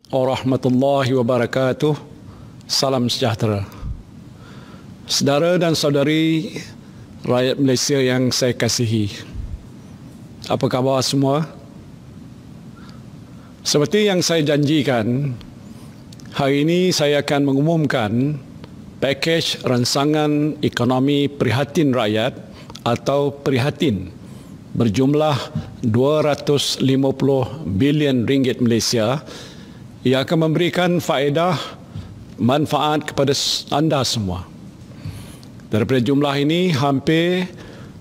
warahmatullahi wabarakatuh. Salam sejahtera. Saudara dan saudari rakyat Malaysia yang saya kasihi, apa khabar semua? Seperti yang saya janjikan, hari ini saya akan mengumumkan pakej ransangan ekonomi prihatin rakyat atau prihatin berjumlah 250 bilion ringgit Malaysia yang akan memberikan faedah manfaat kepada anda semua. Daripada jumlah ini, hampir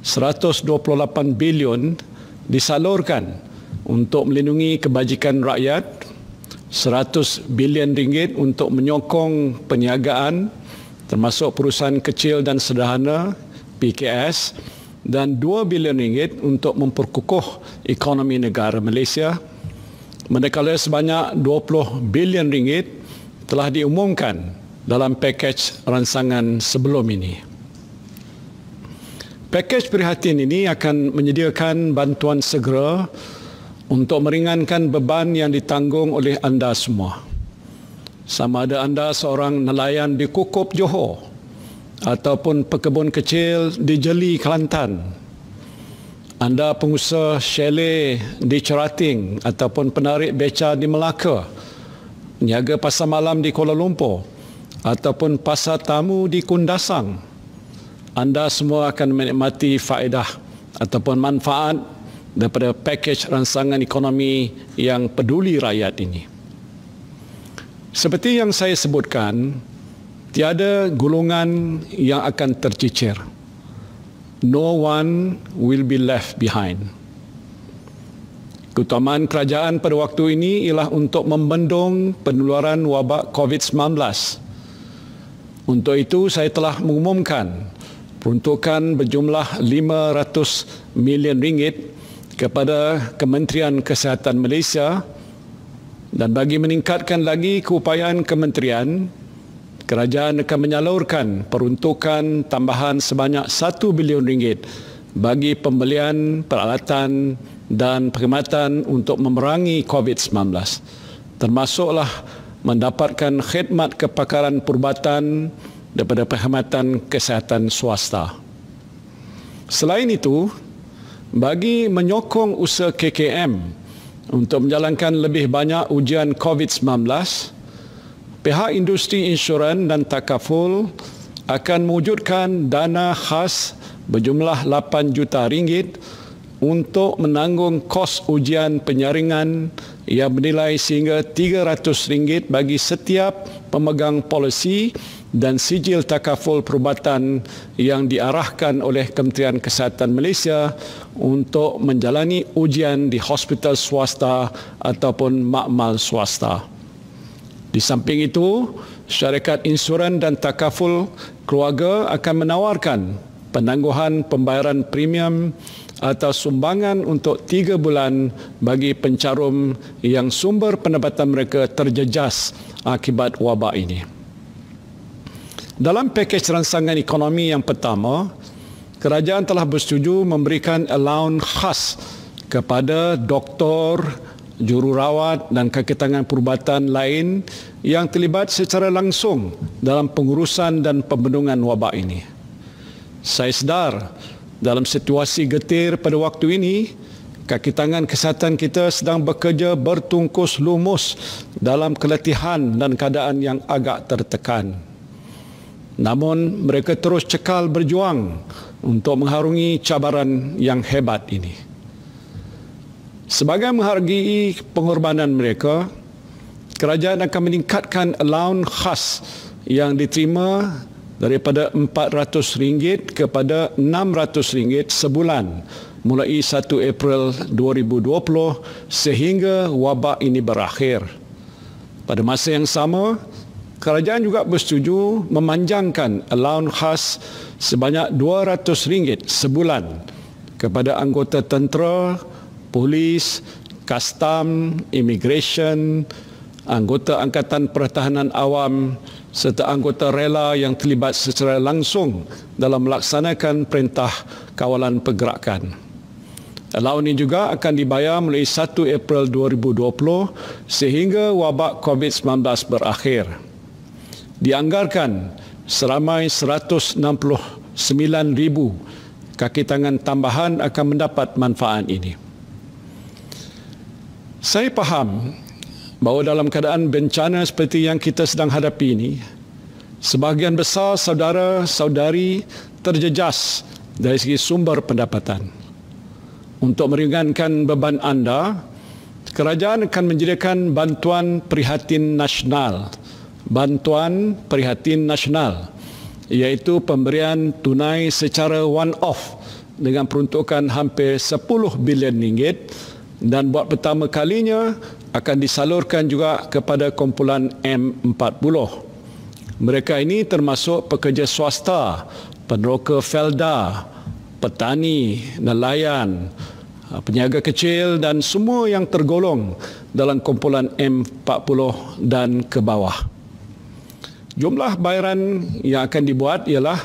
128 bilion disalurkan untuk melindungi kebajikan rakyat, 100 bilion ringgit untuk menyokong perniagaan termasuk perusahaan kecil dan sederhana PKS, dan 2 bilion ringgit untuk memperkukuh ekonomi negara Malaysia. Manakala sebanyak 20 bilion ringgit telah diumumkan dalam pakej ransangan sebelum ini. Pakej prihatin ini akan menyediakan bantuan segera untuk meringankan beban yang ditanggung oleh anda semua. Sama ada anda seorang nelayan di Kukup, Johor, ataupun pekebun kecil di Jeli, Kelantan, anda pengusaha chalet di Cerating ataupun penarik beca di Melaka, niaga pasar malam di Kuala Lumpur ataupun pasar tamu di Kundasang, anda semua akan menikmati faedah ataupun manfaat daripada pakej ransangan ekonomi yang peduli rakyat ini. Seperti yang saya sebutkan, tiada golongan yang akan tercicir. No one will be left behind. Keutamaan kerajaan pada waktu ini ialah untuk membendung penularan wabak COVID-19. Untuk itu, saya telah mengumumkan peruntukan berjumlah 500 milion ringgit kepada Kementerian Kesihatan Malaysia, dan bagi meningkatkan lagi keupayaan kementerian, kerajaan akan menyalurkan peruntukan tambahan sebanyak 1 bilion ringgit bagi pembelian peralatan dan perkhidmatan untuk memerangi COVID-19, termasuklah mendapatkan khidmat kepakaran perubatan daripada perkhidmatan kesihatan swasta. Selain itu, bagi menyokong usaha KKM untuk menjalankan lebih banyak ujian COVID-19, pihak industri insurans dan takaful akan mewujudkan dana khas berjumlah 8 juta ringgit untuk menanggung kos ujian penyaringan yang bernilai sehingga 300 ringgit bagi setiap pemegang polisi dan sijil takaful perubatan yang diarahkan oleh Kementerian Kesihatan Malaysia untuk menjalani ujian di hospital swasta ataupun makmal swasta. Di samping itu, syarikat insurans dan takaful keluarga akan menawarkan penangguhan pembayaran premium atau sumbangan untuk 3 bulan bagi pencarum yang sumber pendapatan mereka terjejas akibat wabak ini. Dalam pakej ransangan ekonomi yang pertama, kerajaan telah bersetuju memberikan allowance khas kepada doktor, jururawat dan kaki tangan perubatan lain yang terlibat secara langsung dalam pengurusan dan pembendungan wabak ini. Saya sedar dalam situasi getir pada waktu ini, kaki tangan kesihatan kita sedang bekerja bertungkus lumus dalam keletihan dan keadaan yang agak tertekan. Namun mereka terus cekal berjuang untuk mengharungi cabaran yang hebat ini. Sebagai menghargai pengorbanan mereka, kerajaan akan meningkatkan allowance khas yang diterima daripada RM400 kepada RM600 sebulan mulai 1 April 2020 sehingga wabak ini berakhir. Pada masa yang sama, kerajaan juga bersetuju memanjangkan allowance khas sebanyak RM200 sebulan kepada anggota tentera, polis, kastam, imigresen, anggota Angkatan Pertahanan Awam serta anggota rela yang terlibat secara langsung dalam melaksanakan perintah kawalan pergerakan. Allowance ini juga akan dibayar mulai 1 April 2020 sehingga wabak COVID-19 berakhir. Dianggarkan seramai 169,000 kaki tangan tambahan akan mendapat manfaat ini. Saya faham bahawa dalam keadaan bencana seperti yang kita sedang hadapi ini, sebahagian besar saudara-saudari terjejas dari segi sumber pendapatan. Untuk meringankan beban anda, kerajaan akan menyediakan bantuan prihatin nasional. Bantuan prihatin nasional, iaitu pemberian tunai secara one-off dengan peruntukan hampir 10 bilion ringgit dan buat pertama kalinya akan disalurkan juga kepada kumpulan M40. Mereka ini termasuk pekerja swasta, peneroka felda, petani, nelayan, peniaga kecil dan semua yang tergolong dalam kumpulan M40 dan ke bawah. Jumlah bayaran yang akan dibuat ialah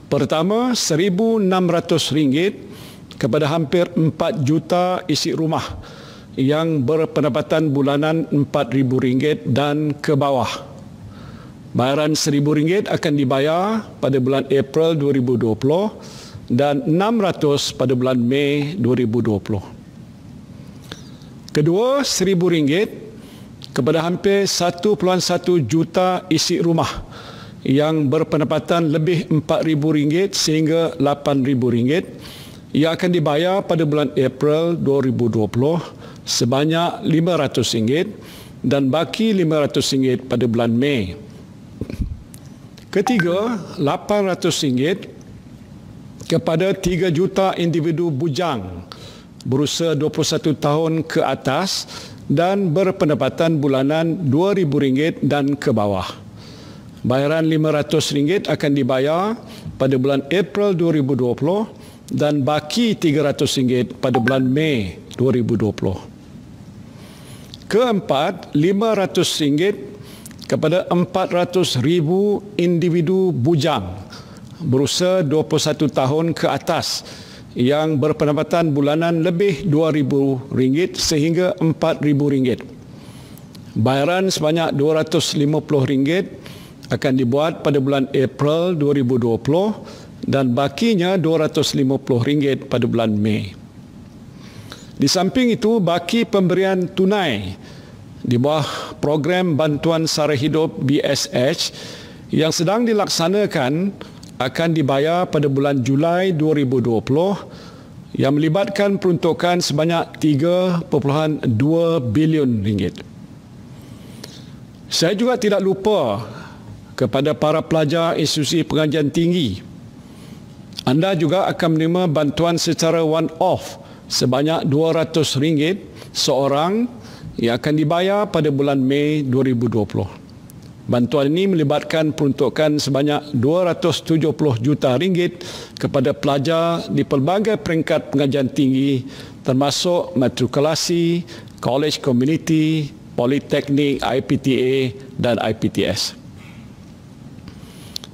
pertama RM1,600 kepada hampir 4 juta isi rumah yang berpendapatan bulanan RM4,000 dan ke bawah. Bayaran RM1,000 akan dibayar pada bulan April 2020 dan RM600 pada bulan Mei 2020. Kedua, RM1,000 kepada hampir 1,1 juta isi rumah yang berpendapatan lebih RM4,000 sehingga RM8,000 yang akan dibayar pada bulan April 2020 sebanyak RM500 dan baki RM500 pada bulan Mei. Ketiga, RM800 kepada 3 juta individu bujang berusia 21 tahun ke atas dan berpendapatan bulanan RM2,000 dan ke bawah. Bayaran RM500 akan dibayar pada bulan April 2020 dan baki RM300 pada bulan Mei 2020. Keempat, RM500 kepada 400,000 individu bujang berusia 21 tahun ke atas yang berpendapatan bulanan lebih RM2,000 sehingga RM4,000. Bayaran sebanyak RM250 akan dibuat pada bulan April 2020 dan bakinya RM250 pada bulan Mei. Di samping itu, baki pemberian tunai di bawah program bantuan sara hidup BSH yang sedang dilaksanakan akan dibayar pada bulan Julai 2020 yang melibatkan peruntukan sebanyak RM3.2 bilion. Saya juga tidak lupa kepada para pelajar institusi pengajian tinggi. Anda juga akan menerima bantuan secara one-off sebanyak RM200 seorang yang akan dibayar pada bulan Mei 2020. Bantuan ini melibatkan peruntukan sebanyak RM270 juta kepada pelajar di pelbagai peringkat pengajian tinggi termasuk matrikulasi, college community, politeknik, IPTA dan IPTS.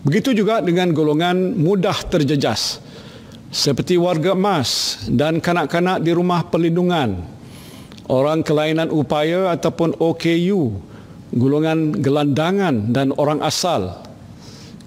Begitu juga dengan golongan mudah terjejas seperti warga emas dan kanak-kanak di rumah perlindungan, orang kelainan upaya ataupun OKU, golongan gelandangan dan orang asal.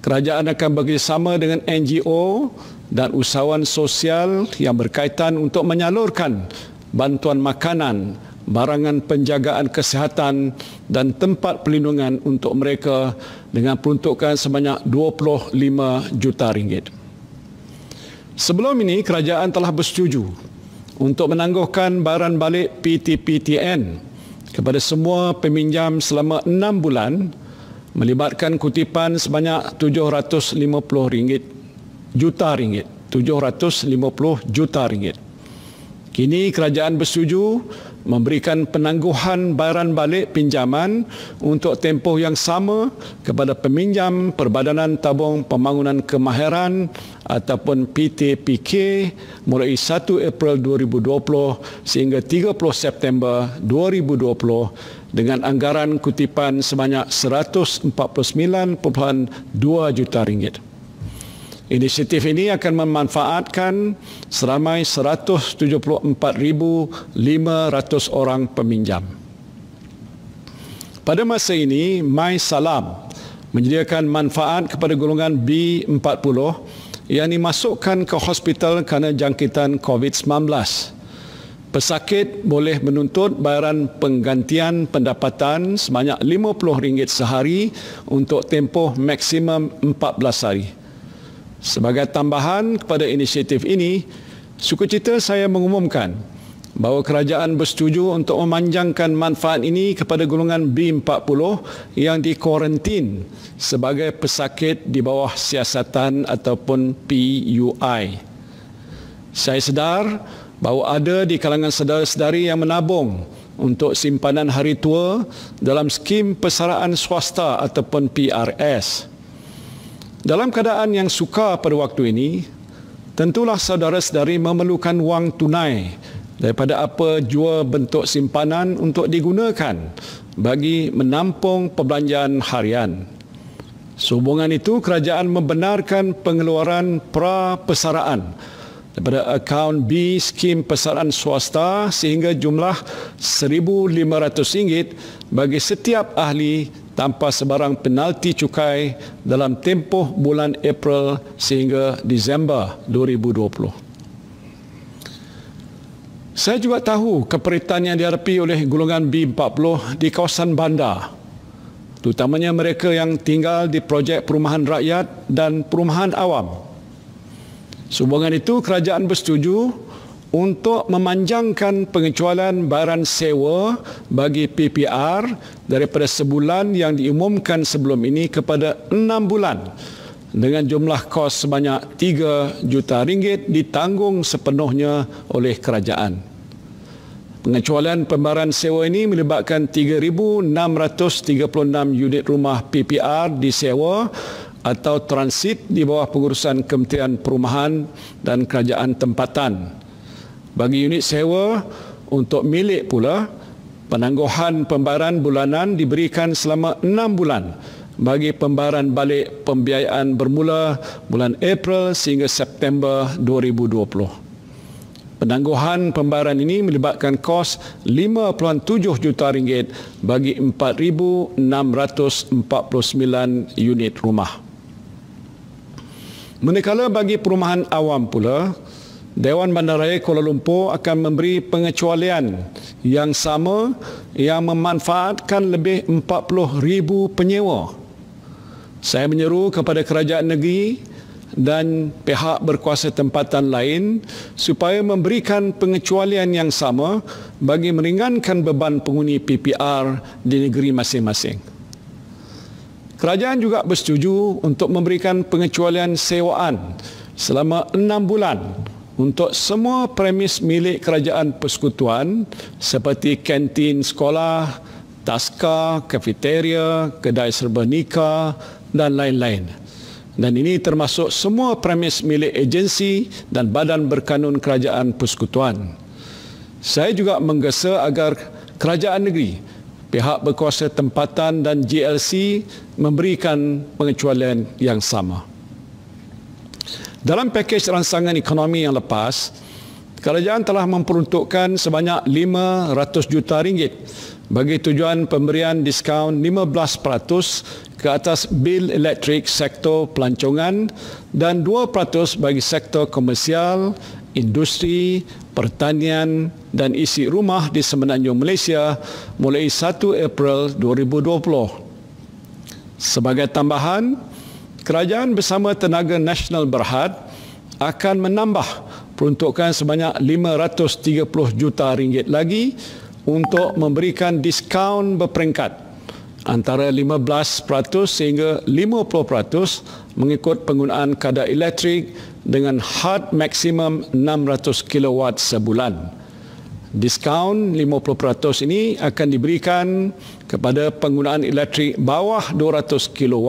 Kerajaan akan bekerjasama dengan NGO dan usahawan sosial yang berkaitan untuk menyalurkan bantuan makanan, barangan penjagaan kesihatan dan tempat perlindungan untuk mereka dengan peruntukan sebanyak RM25 juta. Sebelum ini, kerajaan telah bersetuju untuk menangguhkan bayaran balik PTPTN kepada semua peminjam selama 6 bulan melibatkan kutipan sebanyak RM750 juta. Kini kerajaan bersetuju memberikan penangguhan bayaran balik pinjaman untuk tempoh yang sama kepada peminjam Perbadanan Tabung Pembangunan Kemahiran ataupun PTPK mulai 1 April 2020 sehingga 30 September 2020 dengan anggaran kutipan sebanyak RM149.2 juta. Inisiatif ini akan memanfaatkan seramai 174,500 orang peminjam. Pada masa ini, MySalam menyediakan manfaat kepada golongan B40 yang dimasukkan ke hospital kerana jangkitan COVID-19. Pesakit boleh menuntut bayaran penggantian pendapatan sebanyak RM50 sehari untuk tempoh maksimum 14 hari. Sebagai tambahan kepada inisiatif ini, sukacita saya mengumumkan bahawa kerajaan bersetuju untuk memanjangkan manfaat ini kepada golongan B40 yang dikuarantin sebagai pesakit di bawah siasatan ataupun PUI. Saya sedar bahawa ada di kalangan saudara-saudari yang menabung untuk simpanan hari tua dalam skim persaraan swasta ataupun PRS. Dalam keadaan yang sukar pada waktu ini, tentulah saudara-saudari memerlukan wang tunai daripada apa jua bentuk simpanan untuk digunakan bagi menampung perbelanjaan harian. Sehubungan itu, kerajaan membenarkan pengeluaran pra-persaraan daripada akaun B skim persaraan swasta sehingga jumlah RM1,500 bagi setiap ahli tanpa sebarang penalti cukai dalam tempoh bulan April sehingga Disember 2020. Saya juga tahu keperitan yang dihadapi oleh golongan B40 di kawasan bandar, terutamanya mereka yang tinggal di projek perumahan rakyat dan perumahan awam. Sehubungan itu, kerajaan bersetuju untuk memanjangkan pengecualian bayaran sewa bagi PPR daripada sebulan yang diumumkan sebelum ini kepada 6 bulan dengan jumlah kos sebanyak RM3 juta ditanggung sepenuhnya oleh kerajaan. Pengecualian pembayaran sewa ini melibatkan 3,636 unit rumah PPR disewa atau transit di bawah pengurusan Kementerian Perumahan dan Kerajaan Tempatan. Bagi unit sewa untuk milik pula, penangguhan pembayaran bulanan diberikan selama 6 bulan bagi pembayaran balik pembiayaan bermula bulan April sehingga September 2020. Penangguhan pembayaran ini melibatkan kos RM5.7 juta bagi 4,649 unit rumah. Manakala bagi perumahan awam pula, Dewan Bandaraya Kuala Lumpur akan memberi pengecualian yang sama yang memanfaatkan lebih 40,000 penyewa. Saya menyeru kepada kerajaan negeri dan pihak berkuasa tempatan lain supaya memberikan pengecualian yang sama bagi meringankan beban penghuni PPR di negeri masing-masing. Kerajaan juga bersetuju untuk memberikan pengecualian sewaan selama 6 bulan untuk semua premis milik kerajaan persekutuan seperti kantin sekolah, taska, kafeteria, kedai serba nikah dan lain-lain. Dan ini termasuk semua premis milik agensi dan badan berkanun kerajaan persekutuan. Saya juga menggesa agar kerajaan negeri, pihak berkuasa tempatan dan GLC memberikan pengecualian yang sama. Dalam pakej rangsangan ekonomi yang lepas, kerajaan telah memperuntukkan sebanyak RM500 juta bagi tujuan pemberian diskaun 15% ke atas bil elektrik sektor pelancongan dan 2% bagi sektor komersial, industri, pertanian dan isi rumah di Semenanjung Malaysia mulai 1 April 2020. Sebagai tambahan, kerajaan bersama Tenaga Nasional Berhad akan menambah peruntukan sebanyak RM530 juta lagi untuk memberikan diskaun berperingkat antara 15% sehingga 50% mengikut penggunaan kadar elektrik dengan had maksimum 600 kW sebulan. Diskaun 50% ini akan diberikan kepada penggunaan elektrik bawah 200 kW,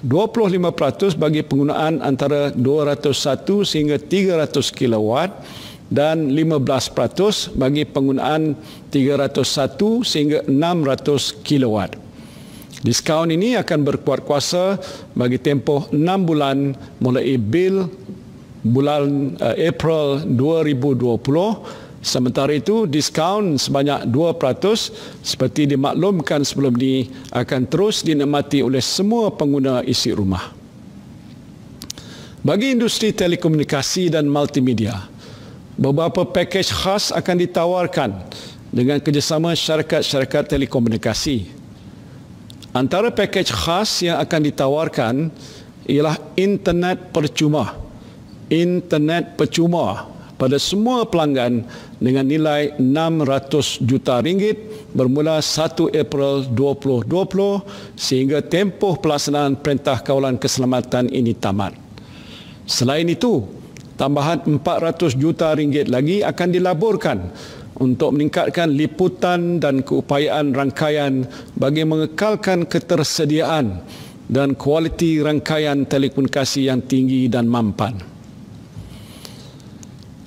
25% bagi penggunaan antara 201 sehingga 300 kW dan 15% bagi penggunaan 301 sehingga 600 kW. Diskaun ini akan berkuat kuasa bagi tempoh 6 bulan mulai bil bulan April 2020. Sementara itu, diskaun sebanyak 2% seperti dimaklumkan sebelum ini akan terus dinikmati oleh semua pengguna isi rumah. Bagi industri telekomunikasi dan multimedia, beberapa pakej khas akan ditawarkan dengan kerjasama syarikat-syarikat telekomunikasi. Antara pakej khas yang akan ditawarkan ialah internet percuma. Internet percuma pada semua pelanggan dengan nilai RM600 juta bermula 1 April 2020 sehingga tempoh pelaksanaan Perintah Kawalan Keselamatan ini tamat. Selain itu, tambahan RM400 juta lagi akan dilaburkan untuk meningkatkan liputan dan keupayaan rangkaian bagi mengekalkan ketersediaan dan kualiti rangkaian telekomunikasi yang tinggi dan mampan.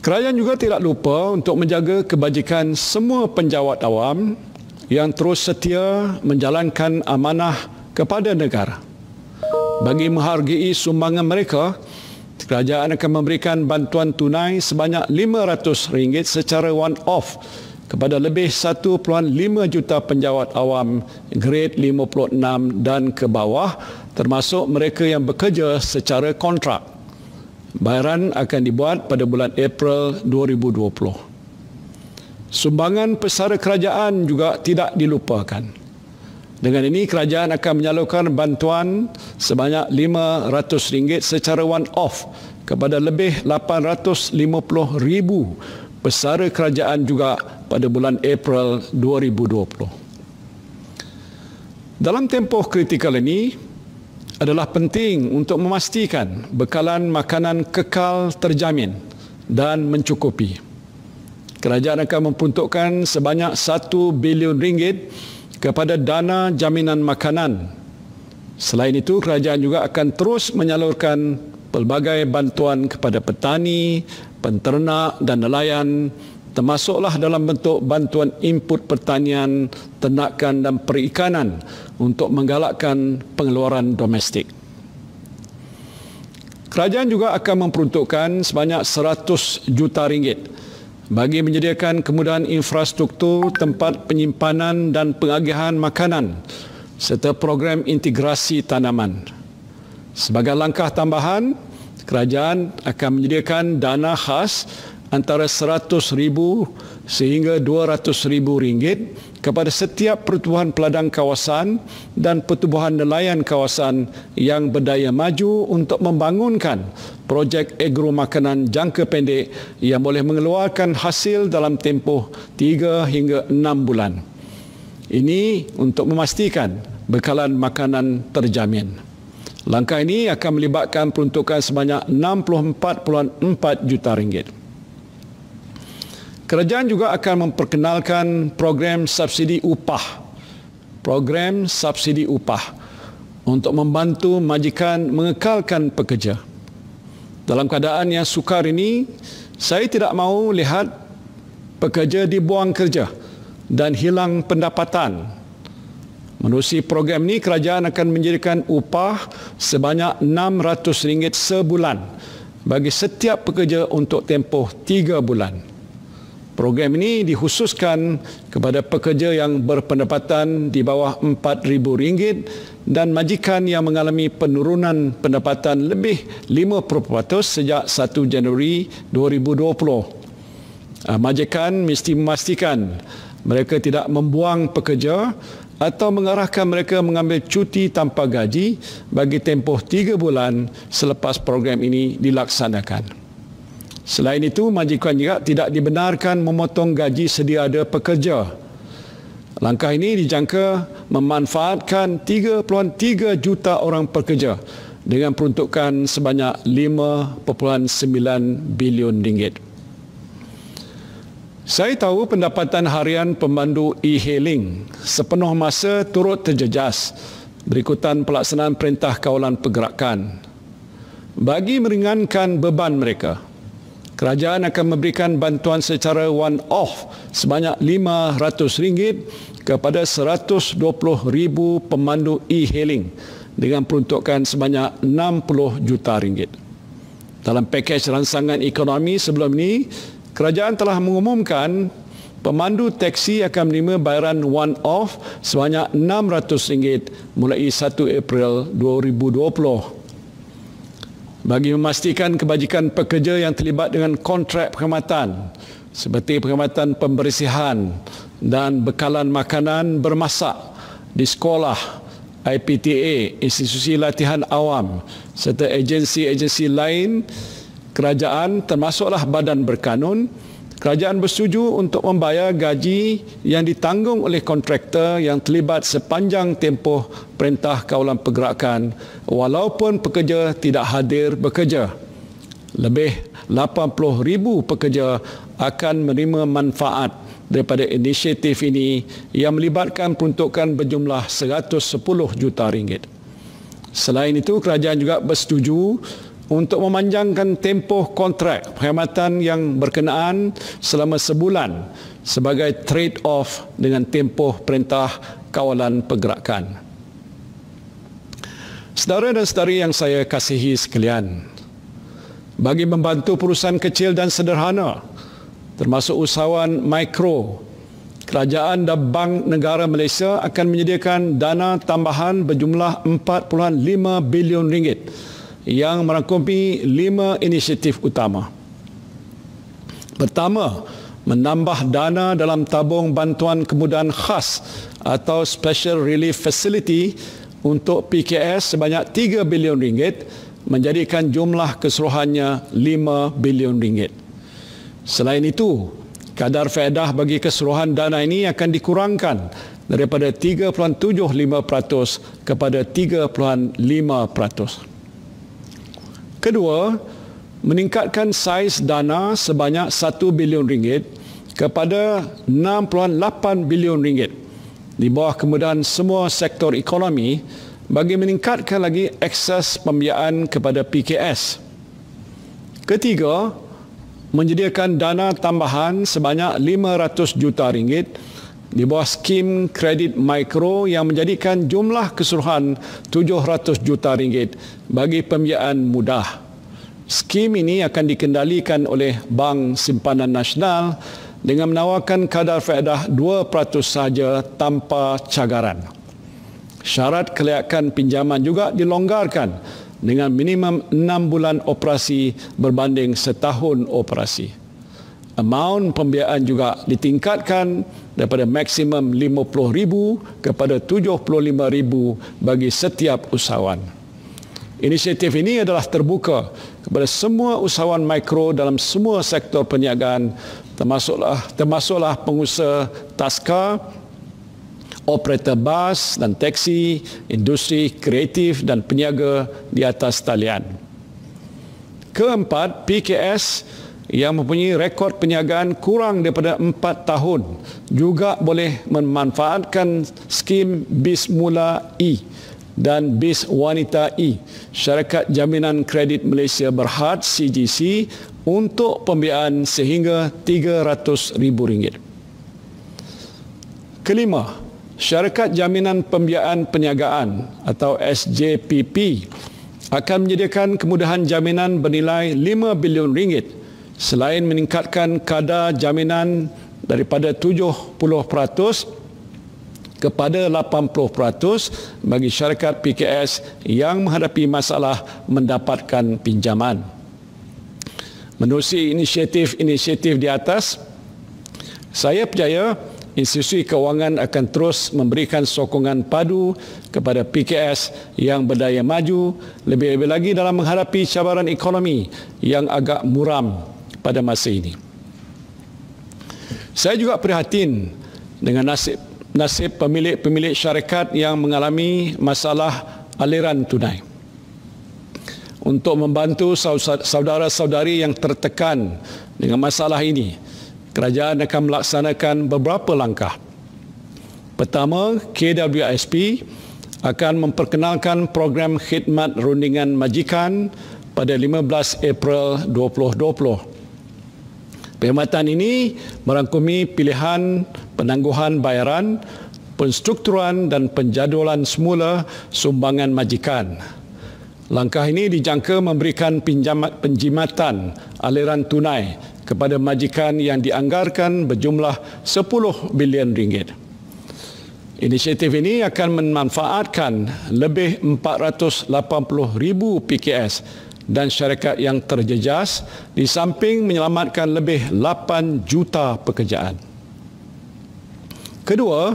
Kerajaan juga tidak lupa untuk menjaga kebajikan semua penjawat awam yang terus setia menjalankan amanah kepada negara. Bagi menghargai sumbangan mereka, kerajaan akan memberikan bantuan tunai sebanyak RM500 secara one-off kepada lebih 1.5 juta penjawat awam grade 56 dan ke bawah, termasuk mereka yang bekerja secara kontrak. Bayaran akan dibuat pada bulan April 2020. Sumbangan pesara kerajaan juga tidak dilupakan. Dengan ini, kerajaan akan menyalurkan bantuan sebanyak RM500 secara one-off kepada lebih 850,000 pesara kerajaan juga pada bulan April 2020. Dalam tempoh kritikal ini, adalah penting untuk memastikan bekalan makanan kekal terjamin dan mencukupi. Kerajaan akan memperuntukkan sebanyak RM1 bilion kepada dana jaminan makanan. Selain itu, kerajaan juga akan terus menyalurkan pelbagai bantuan kepada petani, penternak dan nelayan, termasuklah dalam bentuk bantuan input pertanian, ternakan dan perikanan untuk menggalakkan pengeluaran domestik. Kerajaan juga akan memperuntukkan sebanyak RM100 juta bagi menyediakan kemudahan infrastruktur tempat penyimpanan dan pengagihan makanan serta program integrasi tanaman. Sebagai langkah tambahan, kerajaan akan menyediakan dana khas antara RM100,000 sehingga RM200,000 kepada setiap pertubuhan peladang kawasan dan pertubuhan nelayan kawasan yang berdaya maju untuk membangunkan projek agro makanan jangka pendek yang boleh mengeluarkan hasil dalam tempoh 3 hingga 6 bulan. Ini untuk memastikan bekalan makanan terjamin. Langkah ini akan melibatkan peruntukan sebanyak RM64.4 juta. Kerajaan juga akan memperkenalkan program subsidi upah. Program subsidi upah untuk membantu majikan mengekalkan pekerja. Dalam keadaan yang sukar ini, saya tidak mahu lihat pekerja dibuang kerja dan hilang pendapatan. Menerusi program ini, kerajaan akan menjadikan upah sebanyak RM600 sebulan bagi setiap pekerja untuk tempoh 3 bulan. Program ini dikhususkan kepada pekerja yang berpendapatan di bawah RM4,000 dan majikan yang mengalami penurunan pendapatan lebih 5% sejak 1 Januari 2020. Majikan mesti memastikan mereka tidak membuang pekerja atau mengarahkan mereka mengambil cuti tanpa gaji bagi tempoh 3 bulan selepas program ini dilaksanakan. Selain itu, majikan juga tidak dibenarkan memotong gaji sedia ada pekerja. Langkah ini dijangka memanfaatkan 3.3 juta orang pekerja dengan peruntukan sebanyak RM5.9 bilion. Saya tahu pendapatan harian pemandu e-hailing sepenuh masa turut terjejas berikutan pelaksanaan Perintah Kawalan Pergerakan. Bagi meringankan beban mereka, kerajaan akan memberikan bantuan secara one-off sebanyak RM500 kepada 120,000 pemandu e-hailing dengan peruntukan sebanyak RM60 juta. Dalam pakej rangsangan ekonomi sebelum ini, kerajaan telah mengumumkan pemandu teksi akan menerima bayaran one-off sebanyak RM600 mulai 1 April 2020. Bagi memastikan kebajikan pekerja yang terlibat dengan kontrak perkhidmatan seperti perkhidmatan pembersihan dan bekalan makanan bermasak di sekolah, IPTA, institusi latihan awam serta agensi-agensi lain kerajaan termasuklah badan berkanun, kerajaan bersetuju untuk membayar gaji yang ditanggung oleh kontraktor yang terlibat sepanjang tempoh Perintah Kawalan Pergerakan walaupun pekerja tidak hadir bekerja. Lebih 80,000 pekerja akan menerima manfaat daripada inisiatif ini yang melibatkan peruntukan berjumlah RM110 juta. Selain itu, kerajaan juga bersetuju untuk memanjangkan tempoh kontrak perkhidmatan yang berkenaan selama sebulan sebagai trade-off dengan tempoh Perintah Kawalan Pergerakan. Saudara dan saudari yang saya kasihi sekalian, bagi membantu perusahaan kecil dan sederhana, termasuk usahawan mikro, kerajaan dan Bank Negara Malaysia akan menyediakan dana tambahan berjumlah RM4.5 bilion yang merangkumi 5 inisiatif utama. Pertama, menambah dana dalam tabung bantuan kemudahan khas atau Special Relief Facility untuk PKS sebanyak RM3 bilion menjadikan jumlah keseluruhannya RM5 bilion. Selain itu, kadar faedah bagi keseluruhan dana ini akan dikurangkan daripada 3.75% kepada 3.5%. Kedua, meningkatkan saiz dana sebanyak RM1 bilion kepada RM6.8 bilion di bawah kemudahan semua sektor ekonomi bagi meningkatkan lagi akses pembiayaan kepada PKS. Ketiga, menyediakan dana tambahan sebanyak RM500 juta di bawah skim kredit mikro yang menjadikan jumlah keseluruhan RM700 juta bagi pembiayaan mudah. Skim ini akan dikendalikan oleh Bank Simpanan Nasional dengan menawarkan kadar faedah 2% sahaja tanpa cagaran. Syarat kelayakan pinjaman juga dilonggarkan dengan minimum 6 bulan operasi berbanding setahun operasi. Amaun pembiayaan juga ditingkatkan daripada maksimum RM50,000 kepada RM75,000 bagi setiap usahawan. Inisiatif ini adalah terbuka kepada semua usahawan mikro dalam semua sektor perniagaan, termasuklah pengusaha taska, operator bas dan teksi, industri kreatif dan peniaga di atas talian. Keempat, PKS yang mempunyai rekod perniagaan kurang daripada 4 tahun juga boleh memanfaatkan skim BIS Mula E dan BIS Wanita E, Syarikat Jaminan Kredit Malaysia Berhad CGC, untuk pembiayaan sehingga RM300,000. Kelima, Syarikat Jaminan Pembiayaan Perniagaan atau SJPP akan menyediakan kemudahan jaminan bernilai RM5 bilion selain meningkatkan kadar jaminan daripada 70% kepada 80% bagi syarikat PKS yang menghadapi masalah mendapatkan pinjaman. Menerusi inisiatif di atas, saya percaya institusi kewangan akan terus memberikan sokongan padu kepada PKS yang berdaya maju, lebih-lebih lagi dalam menghadapi cabaran ekonomi yang agak muram pada masa ini. Saya juga prihatin dengan nasib pemilik-pemilik syarikat yang mengalami masalah aliran tunai. Untuk membantu saudara-saudari yang tertekan dengan masalah ini, kerajaan akan melaksanakan beberapa langkah. Pertama, KWSP akan memperkenalkan program khidmat rundingan majikan pada 15 April 2020. Perkhidmatan ini merangkumi pilihan penangguhan bayaran, penstrukturan dan penjadualan semula sumbangan majikan. Langkah ini dijangka memberikan penjimatan aliran tunai kepada majikan yang dianggarkan berjumlah 10 bilion ringgit. Inisiatif ini akan memanfaatkan lebih 480,000 PKS dan syarikat yang terjejas di samping menyelamatkan lebih 8 juta pekerjaan. Kedua,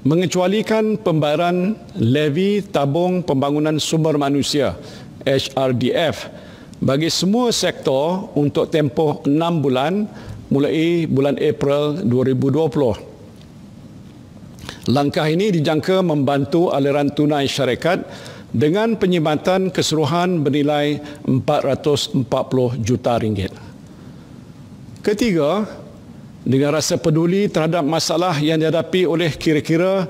mengecualikan pembayaran levy tabung pembangunan sumber manusia HRDF bagi semua sektor untuk tempoh 6 bulan mulai bulan April 2020. Langkah ini dijangka membantu aliran tunai syarikat dengan penyimatan keseluruhan bernilai 440 juta ringgit. Ketiga, dengan rasa peduli terhadap masalah yang dihadapi oleh kira-kira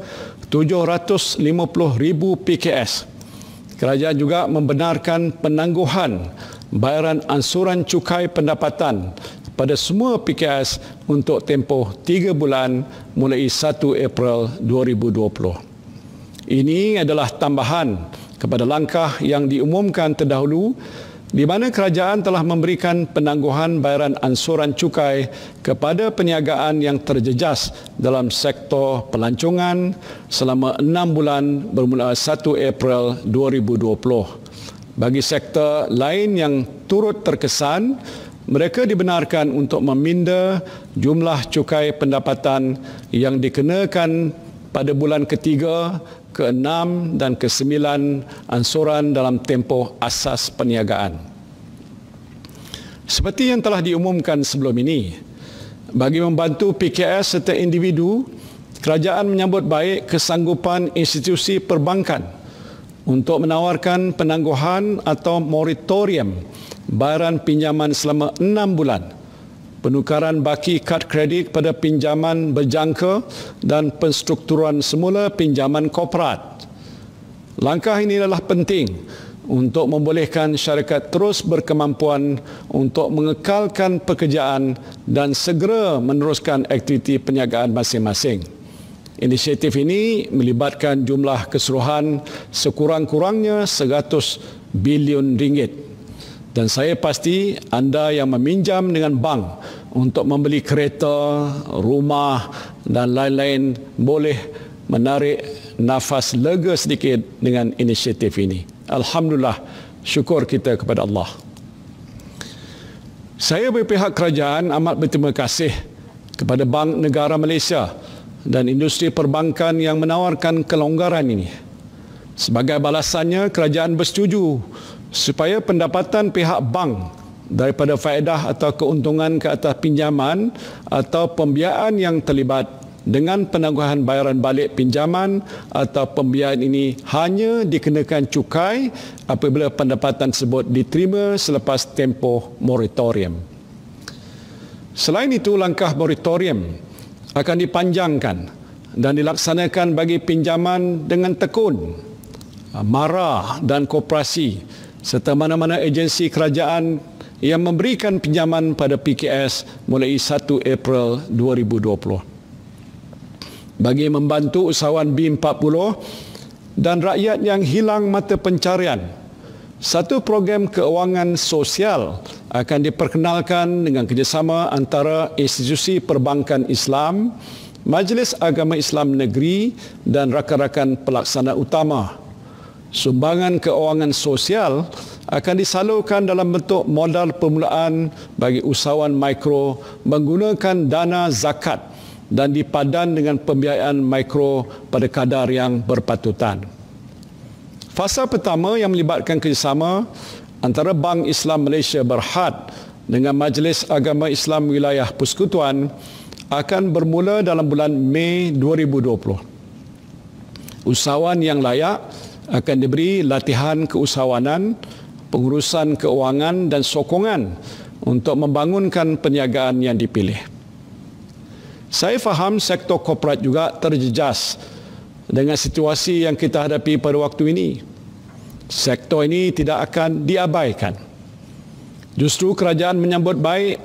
750,000 PKS, kerajaan juga membenarkan penangguhan bayaran ansuran cukai pendapatan pada semua PKS untuk tempoh 3 bulan mulai 1 April 2020. Ini adalah tambahan kepada langkah yang diumumkan terdahulu di mana kerajaan telah memberikan penangguhan bayaran ansuran cukai kepada perniagaan yang terjejas dalam sektor pelancongan selama 6 bulan bermula 1 April 2020. Bagi sektor lain yang turut terkesan, mereka dibenarkan untuk meminda jumlah cukai pendapatan yang dikenakan pada bulan ketiga, ke-6 dan ke-9 ansuran dalam tempoh asas perniagaan. Seperti yang telah diumumkan sebelum ini, bagi membantu PKS serta individu, kerajaan menyambut baik kesanggupan institusi perbankan untuk menawarkan penangguhan atau moratorium bayaran pinjaman selama 6 bulan, penukaran baki kad kredit pada pinjaman berjangka dan penstrukturan semula pinjaman korporat. Langkah ini adalah penting untuk membolehkan syarikat terus berkemampuan untuk mengekalkan pekerjaan dan segera meneruskan aktiviti perniagaan masing-masing. Inisiatif ini melibatkan jumlah keseluruhan sekurang-kurangnya 100 bilion ringgit. Dan saya pasti anda yang meminjam dengan bank untuk membeli kereta, rumah dan lain-lain boleh menarik nafas lega sedikit dengan inisiatif ini. Alhamdulillah, syukur kita kepada Allah. Saya berpihak kerajaan amat berterima kasih kepada Bank Negara Malaysia dan industri perbankan yang menawarkan kelonggaran ini. Sebagai balasannya, kerajaan bersetuju supaya pendapatan pihak bank daripada faedah atau keuntungan ke atas pinjaman atau pembiayaan yang terlibat dengan penangguhan bayaran balik pinjaman atau pembiayaan ini hanya dikenakan cukai apabila pendapatan tersebut diterima selepas tempoh moratorium. Selain itu, langkah moratorium akan dipanjangkan dan dilaksanakan bagi pinjaman dengan tekun, mara dan koperasi serta mana-mana agensi kerajaan yang memberikan pinjaman pada PKS mulai 1 April 2020. Bagi membantu usahawan B40 dan rakyat yang hilang mata pencarian, satu program keuangan sosial akan diperkenalkan dengan kerjasama antara institusi perbankan Islam, Majlis Agama Islam Negeri dan rakan-rakan pelaksana utama. Sumbangan keuangan sosial akan disalurkan dalam bentuk modal permulaan bagi usahawan mikro menggunakan dana zakat dan dipadan dengan pembiayaan mikro pada kadar yang berpatutan. Fasa pertama yang melibatkan kerjasama antara Bank Islam Malaysia Berhad dengan Majlis Agama Islam Wilayah Persekutuan akan bermula dalam bulan Mei 2020. Usahawan yang layak akan diberi latihan keusahawanan, pengurusan keuangan dan sokongan untuk membangunkan perniagaan yang dipilih. Saya faham sektor korporat juga terjejas dengan situasi yang kita hadapi pada waktu ini. Sektor ini tidak akan diabaikan. Justru kerajaan menyambut baik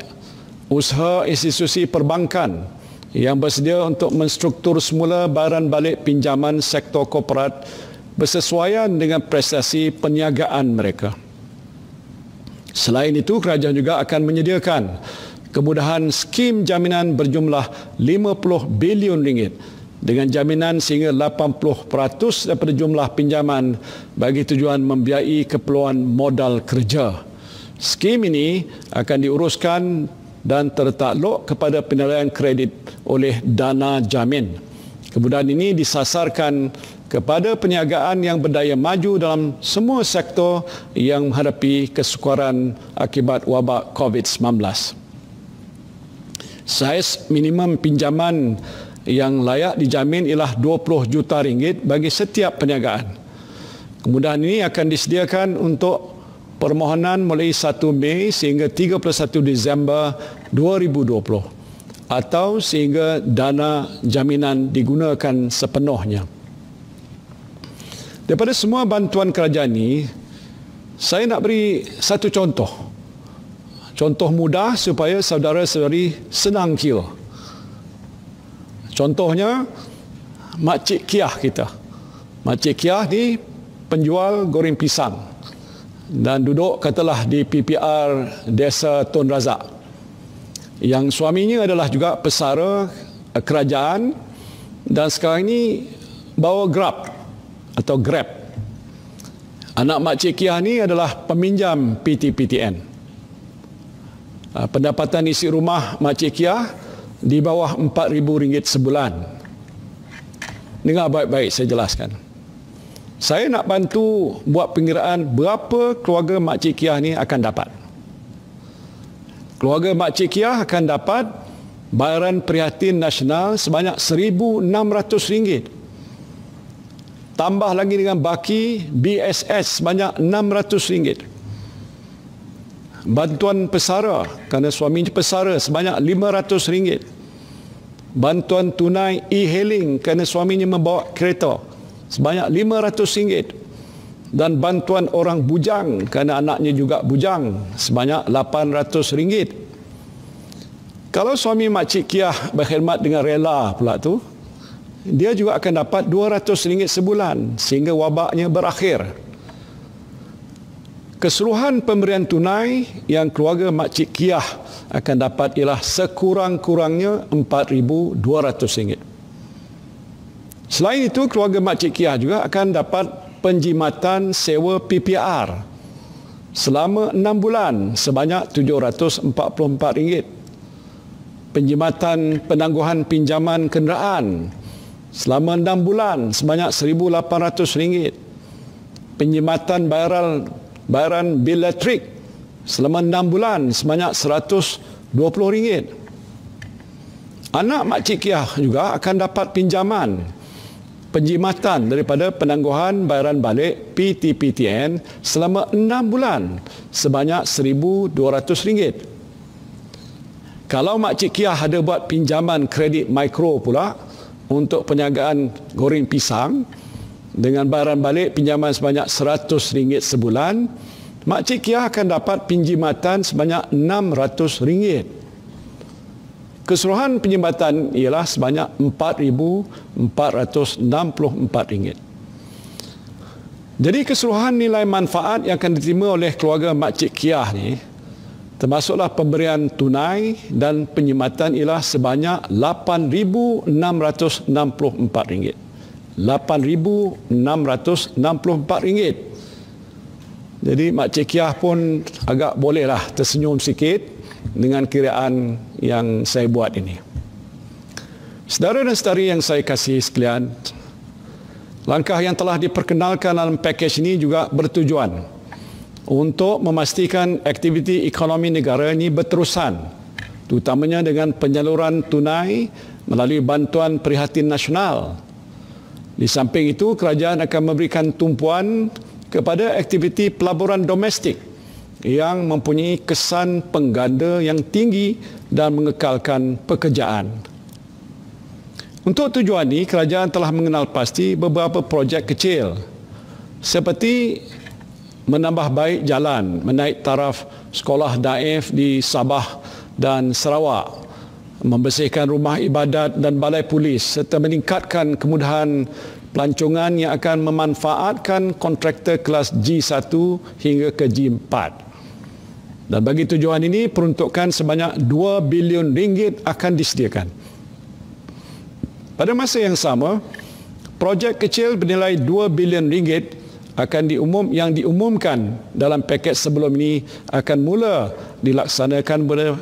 usaha institusi perbankan yang bersedia untuk menstruktur semula bayaran balik pinjaman sektor korporat bersesuaian dengan prestasi perniagaan mereka. Selain itu, kerajaan juga akan menyediakan kemudahan skim jaminan berjumlah 50 bilion ringgit dengan jaminan sehingga 80% daripada jumlah pinjaman bagi tujuan membiayai keperluan modal kerja. Skim ini akan diuruskan dan tertakluk kepada penilaian kredit oleh Dana Jamin. Kemudahan ini disasarkan kepada perniagaan yang berdaya maju dalam semua sektor yang menghadapi kesukaran akibat wabak COVID-19. Saiz minimum pinjaman yang layak dijamin ialah 20 juta ringgit bagi setiap perniagaan. Kemudahan ini akan disediakan untuk permohonan mulai 1 Mei sehingga 31 Disember 2020 atau sehingga dana jaminan digunakan sepenuhnya. Daripada semua bantuan kerajaan ini, saya nak beri satu contoh. Contoh mudah supaya saudara-saudari senang kira. Contohnya, Makcik Kiah kita. Makcik Kiah ni penjual goreng pisang dan duduk katalah di PPR Desa Tun Razak. Yang suaminya adalah juga pesara kerajaan dan sekarang ini bawa Grab. Anak Makcik Kiah ni adalah peminjam PTPTN. Pendapatan isi rumah Makcik Kiah di bawah RM4,000 sebulan. Dengar baik-baik saya jelaskan. Saya nak bantu buat pengiraan berapa keluarga Makcik Kiah ni akan dapat. Keluarga Makcik Kiah akan dapat bayaran prihatin nasional sebanyak RM1,600. Tambah lagi dengan baki BSS sebanyak RM600. Bantuan pesara kerana suaminya pesara sebanyak RM500. Bantuan tunai e-hailing kerana suaminya membawa kereta sebanyak RM500. Dan bantuan orang bujang kerana anaknya juga bujang sebanyak RM800. Kalau suami Makcik Kiah berkhidmat dengan rela pula tu, dia juga akan dapat RM200 sebulan sehingga wabaknya berakhir. Keseluruhan pemberian tunai yang keluarga Makcik Kiah akan dapat ialah sekurang-kurangnya RM4,200. Selain itu, keluarga Makcik Kiah juga akan dapat penjimatan sewa PPR selama 6 bulan sebanyak RM744. Penjimatan penangguhan pinjaman kenderaan selama 6 bulan sebanyak RM1,800. Penjimatan bayaran bil elektrik selama 6 bulan sebanyak RM120. Anak Makcik Kiah juga akan dapat pinjaman penjimatan daripada penangguhan bayaran balik PTPTN selama 6 bulan sebanyak RM1,200. Kalau Makcik Kiah ada buat pinjaman kredit mikro pula untuk perniagaan goreng pisang dengan bayaran balik pinjaman sebanyak RM100 sebulan, Makcik Kiah akan dapat pinjimatan sebanyak RM600. Keseluruhan penjimatan ialah sebanyak RM4,464. Jadi keseluruhan nilai manfaat yang akan diterima oleh keluarga Makcik Kiah ni, termasuklah pemberian tunai dan penjimatan ialah sebanyak RM8,664. RM8,664. Jadi Makcik Kiah pun agak bolehlah tersenyum sikit dengan kiraan yang saya buat ini. Saudara dan saudari yang saya kasihi sekalian, langkah yang telah diperkenalkan dalam pakej ini juga bertujuan untuk memastikan aktiviti ekonomi negara ini berterusan, terutamanya dengan penyaluran tunai melalui bantuan prihatin nasional. Di samping itu, kerajaan akan memberikan tumpuan kepada aktiviti pelaburan domestik yang mempunyai kesan pengganda yang tinggi dan mengekalkan pekerjaan. Untuk tujuan ini, kerajaan telah mengenal pasti beberapa projek kecil seperti menambah baik jalan, menaik taraf sekolah daif di Sabah dan Sarawak, membersihkan rumah ibadat dan balai polis serta meningkatkan kemudahan pelancongan yang akan memanfaatkan kontraktor kelas G1 hingga ke G4. Dan bagi tujuan ini, peruntukan sebanyak 2 bilion ringgit akan disediakan. Pada masa yang sama, projek kecil bernilai 2 bilion ringgit yang diumumkan dalam paket sebelum ini akan mula dilaksanakan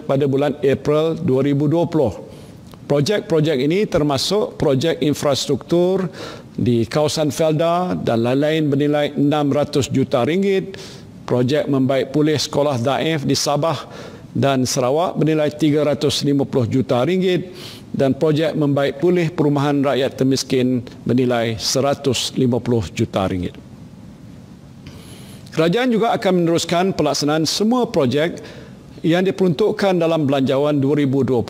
pada bulan April 2020. Projek-projek ini termasuk projek infrastruktur di kawasan Felda dan lain-lain bernilai 600 juta ringgit, projek membaik pulih sekolah daif di Sabah dan Sarawak bernilai 350 juta ringgit dan projek membaik pulih perumahan rakyat termiskin bernilai 150 juta ringgit. Kerajaan juga akan meneruskan pelaksanaan semua projek yang diperuntukkan dalam Belanjawan 2020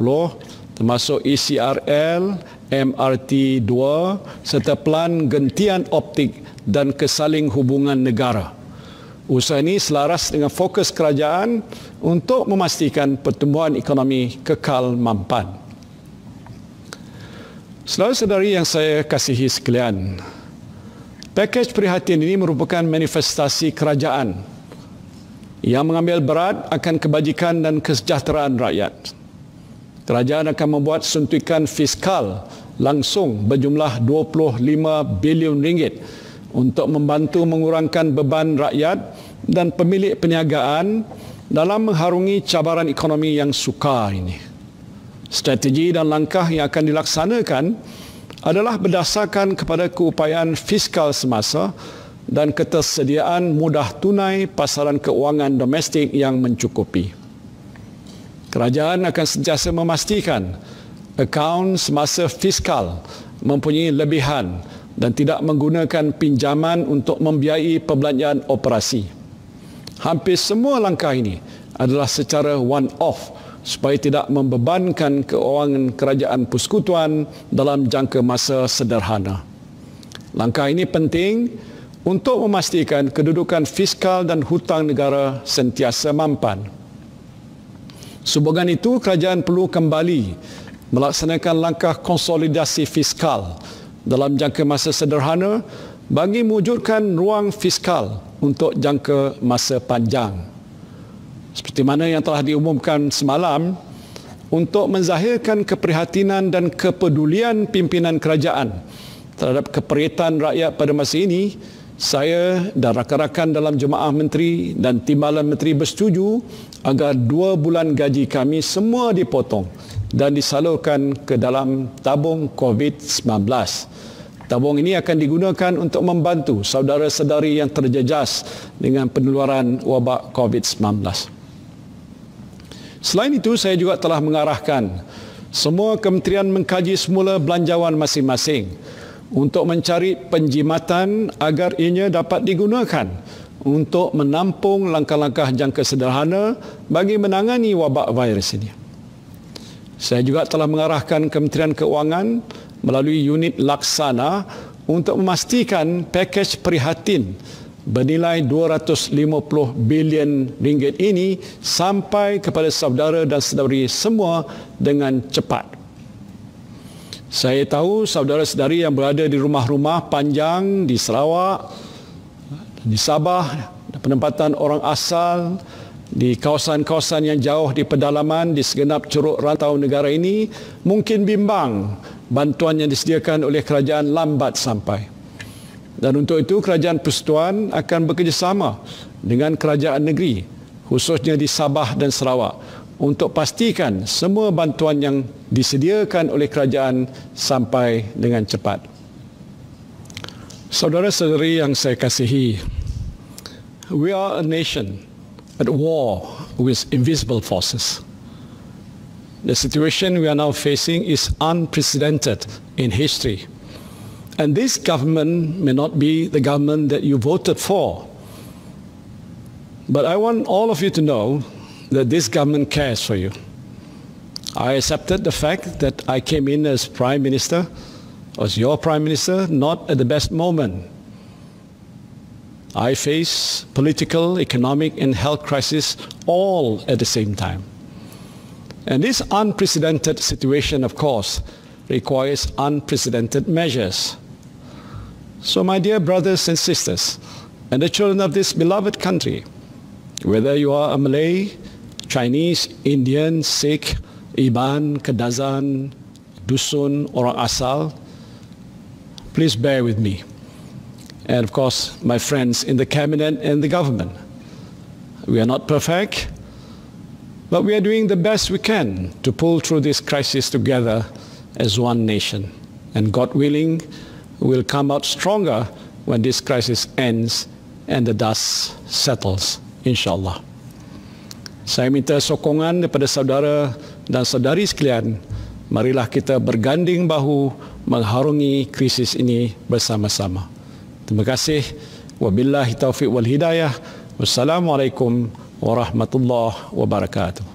termasuk ECRL, MRT 2 serta Pelan Gentian Optik dan Kesaling Hubungan Negara. Usaha ini selaras dengan fokus kerajaan untuk memastikan pertumbuhan ekonomi kekal mampan. Saudara-saudari yang saya kasihi sekalian, pakej prihatin ini merupakan manifestasi kerajaan yang mengambil berat akan kebajikan dan kesejahteraan rakyat. Kerajaan akan membuat suntikan fiskal langsung berjumlah 25 bilion ringgit untuk membantu mengurangkan beban rakyat dan pemilik perniagaan dalam mengharungi cabaran ekonomi yang sukar ini. Strategi dan langkah yang akan dilaksanakan adalah berdasarkan kepada keupayaan fiskal semasa dan ketersediaan mudah tunai pasaran keuangan domestik yang mencukupi. Kerajaan akan sentiasa memastikan akaun semasa fiskal mempunyai lebihan dan tidak menggunakan pinjaman untuk membiayai perbelanjaan operasi. Hampir semua langkah ini adalah secara one-off supaya tidak membebankan keuangan kerajaan persekutuan dalam jangka masa sederhana. Langkah ini penting untuk memastikan kedudukan fiskal dan hutang negara sentiasa mampan. Sehubungan itu, kerajaan perlu kembali melaksanakan langkah konsolidasi fiskal dalam jangka masa sederhana bagi mewujudkan ruang fiskal untuk jangka masa panjang. Seperti mana yang telah diumumkan semalam, untuk menzahirkan keprihatinan dan kepedulian pimpinan kerajaan terhadap keperitan rakyat pada masa ini, saya dan rakan-rakan dalam Jemaah Menteri dan Timbalan Menteri bersetuju agar 2 bulan gaji kami semua dipotong dan disalurkan ke dalam tabung COVID-19. Tabung ini akan digunakan untuk membantu saudara-saudari yang terjejas dengan penularan wabak COVID-19. Selain itu, saya juga telah mengarahkan semua kementerian mengkaji semula belanjawan masing-masing untuk mencari penjimatan agar ianya dapat digunakan untuk menampung langkah-langkah jangka sederhana bagi menangani wabak virus ini. Saya juga telah mengarahkan Kementerian Keuangan melalui unit laksana untuk memastikan pakej prihatin bernilai 250 bilion ringgit ini sampai kepada saudara dan saudari semua dengan cepat. Saya tahu saudara-saudari yang berada di rumah-rumah panjang di Sarawak, di Sabah, penempatan orang asal, di kawasan-kawasan yang jauh di pedalaman di segenap curug rantau negara ini mungkin bimbang bantuan yang disediakan oleh kerajaan lambat sampai. Dan untuk itu, Kerajaan Persekutuan akan bekerjasama dengan kerajaan negeri, khususnya di Sabah dan Sarawak, untuk pastikan semua bantuan yang disediakan oleh kerajaan sampai dengan cepat. Saudara-saudari yang saya kasihi, we are a nation at war with invisible forces. The situation we are now facing is unprecedented in history. And this government may not be the government that you voted for. But I want all of you to know that this government cares for you. I accepted the fact that I came in as Prime Minister, as your Prime Minister, not at the best moment. I face political, economic and health crisis all at the same time. And this unprecedented situation, of course, requires unprecedented measures. So, my dear brothers and sisters, and the children of this beloved country, whether you are a Malay, Chinese, Indian, Sikh, Iban, Kadazan, Dusun, orang asal, please bear with me. And of course, my friends in the cabinet and the government. We are not perfect, but we are doing the best we can to pull through this crisis together as one nation. And God willing, we'll come out stronger when this crisis ends and the dust settles, insyaAllah. Saya minta sokongan daripada saudara dan saudari sekalian, marilah kita berganding bahu mengharungi krisis ini bersama-sama. Terima kasih. Wabillahi taufiq wal hidayah. Wassalamualaikum warahmatullahi wabarakatuh.